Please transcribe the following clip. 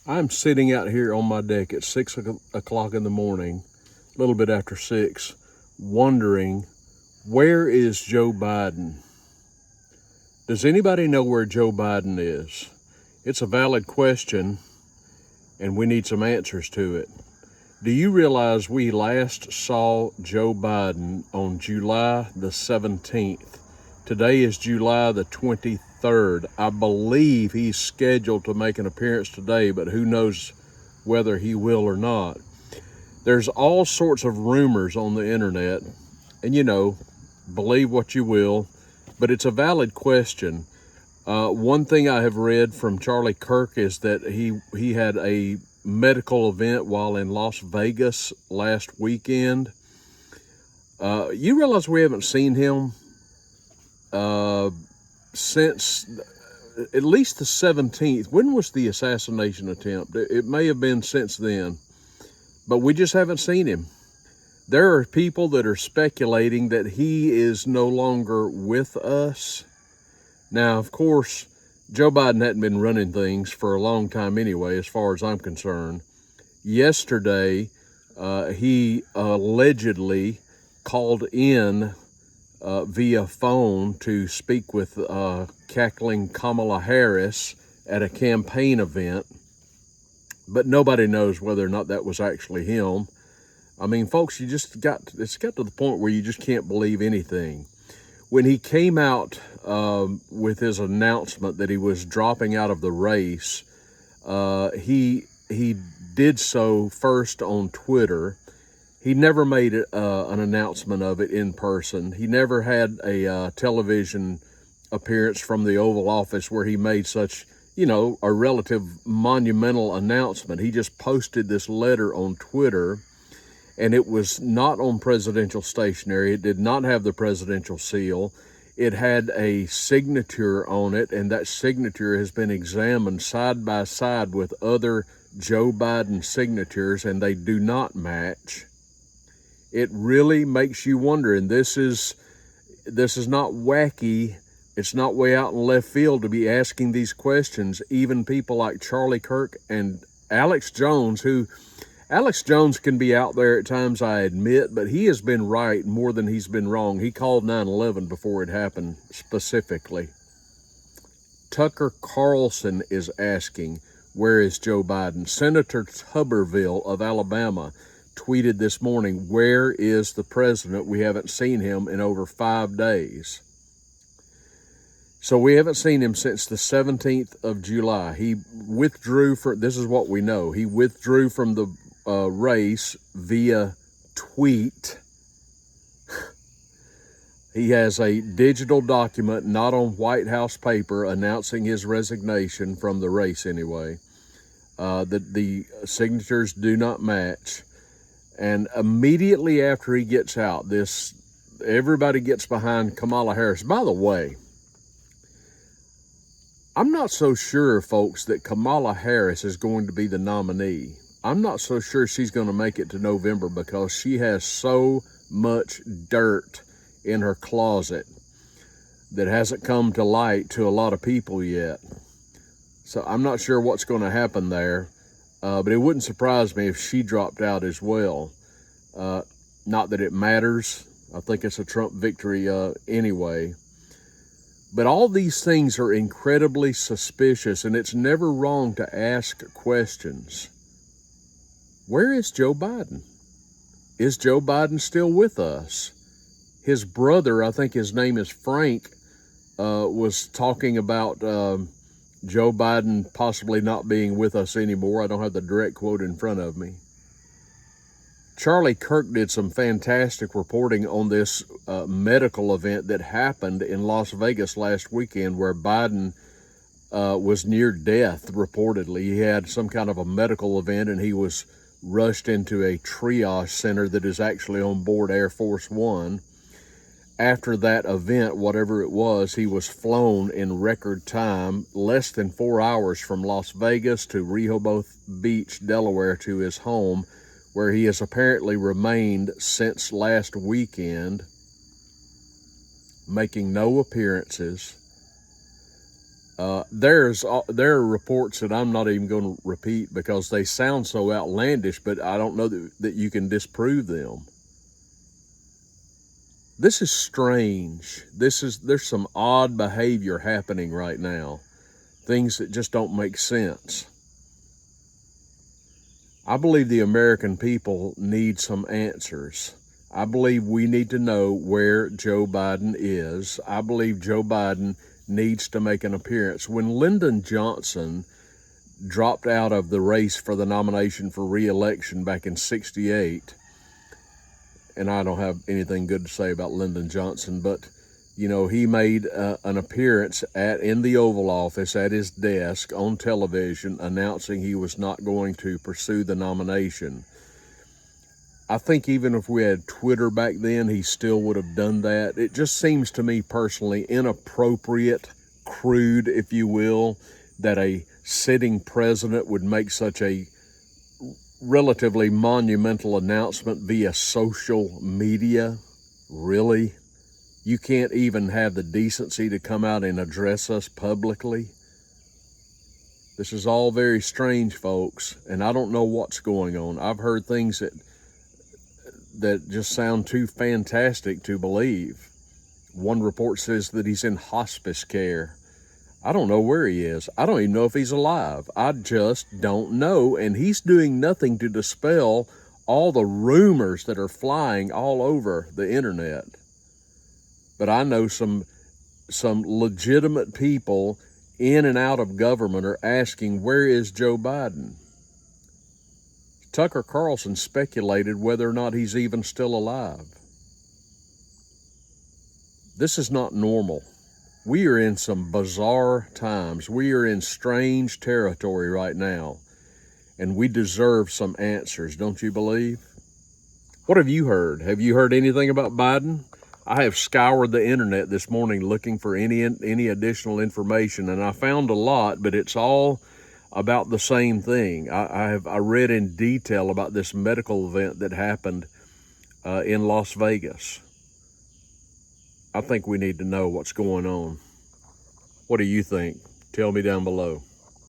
I'm sitting out here on my deck at 6 o'clock in the morning, a little bit after 6, wondering, where is Joe Biden? Does anybody know where Joe Biden is? It's a valid question, and we need some answers to it. Do you realize we last saw Joe Biden on July the 17th? Today is July the 23rd. I believe he's scheduled to make an appearance today, but who knows whether he will or not. There's all sorts of rumors on the internet, and believe what you will, but it's a valid question. One thing I have read from Charlie Kirk is that he had a medical event while in Las Vegas last weekend. You realize we haven't seen him since at least the 17th. When was the assassination attempt? It may have been since then, but we just haven't seen him. There are people that are speculating that he is no longer with us. Now, of course, Joe Biden hadn't been running things for a long time anyway, as far as I'm concerned. Yesterday, he allegedly called in via phone to speak with cackling Kamala Harris at a campaign event, but nobody knows whether or not that was actually him. I mean, folks, it's got to the point where you just can't believe anything. When he came out with his announcement that he was dropping out of the race, he did so first on Twitter. He never made an announcement of it in person. He never had a television appearance from the Oval Office where he made such, a relative monumental announcement. He just posted this letter on Twitter, and it was not on presidential stationery. It did not have the presidential seal. It had a signature on it, and that signature has been examined side by side with other Joe Biden signatures, and they do not match. It really makes you wonder, and this is not wacky. It's not way out in left field to be asking these questions. Even people like Charlie Kirk and Alex Jones, Alex Jones can be out there at times, I admit, but he has been right more than he's been wrong. He called 9/11 before it happened specifically. Tucker Carlson is asking, where is Joe Biden? Senator Tuberville of Alabama tweeted this morning, where is the president? We haven't seen him in over 5 days. So we haven't seen him since the 17th of July. He withdrew this is what we know. He withdrew from the race via tweet. He has a digital document, not on White House paper, announcing his resignation from the race anyway. The signatures do not match. And immediately after he gets out, everybody gets behind Kamala Harris. By the way, I'm not so sure, folks, that Kamala Harris is going to be the nominee. I'm not so sure she's going to make it to November because she has so much dirt in her closet that hasn't come to light to a lot of people yet. So I'm not sure what's going to happen there, but it wouldn't surprise me if she dropped out as well. Not that it matters. I think it's a Trump victory anyway. But all these things are incredibly suspicious, and it's never wrong to ask questions. Where is Joe Biden? Is Joe Biden still with us? His brother, I think his name is Frank, was talking about Joe Biden possibly not being with us anymore. I don't have the direct quote in front of me. Charlie Kirk did some fantastic reporting on this medical event that happened in Las Vegas last weekend where Biden was near death, reportedly. He had some kind of a medical event and he was rushed into a triage center that is actually on board Air Force One. After that event, whatever it was, he was flown in record time, less than 4 hours from Las Vegas to Rehoboth Beach, Delaware, to his home, where he has apparently remained since last weekend, making no appearances. There are reports that I'm not even going to repeat because they sound so outlandish, but I don't know that you can disprove them. This is strange. There's some odd behavior happening right now. Things that just don't make sense. I believe the American people need some answers. I believe we need to know where Joe Biden is. I believe Joe Biden needs to make an appearance. When Lyndon Johnson dropped out of the race for the nomination for re-election back in '68, and I don't have anything good to say about Lyndon Johnson, but you know, he made an appearance in the Oval Office at his desk on television announcing he was not going to pursue the nomination. I think even if we had Twitter back then, he still would have done that. It just seems to me personally inappropriate, crude, if you will, that a sitting president would make such a relatively monumental announcement via social media. Really? You can't even have the decency to come out and address us publicly? This is all very strange, folks, and I don't know what's going on. I've heard things that just sound too fantastic to believe. One report says that he's in hospice care. I don't know where he is. I don't even know if he's alive. I just don't know, and he's doing nothing to dispel all the rumors that are flying all over the internet. But I know some legitimate people in and out of government are asking, where is Joe Biden? Tucker Carlson speculated whether or not he's even still alive. This is not normal. We are in some bizarre times. We are in strange territory right now, and we deserve some answers, don't you believe? What have you heard? Have you heard anything about Biden? I have scoured the internet this morning looking for any additional information, and I found a lot, but it's all about the same thing. I read in detail about this medical event that happened in Las Vegas. I think we need to know what's going on. What do you think? Tell me down below.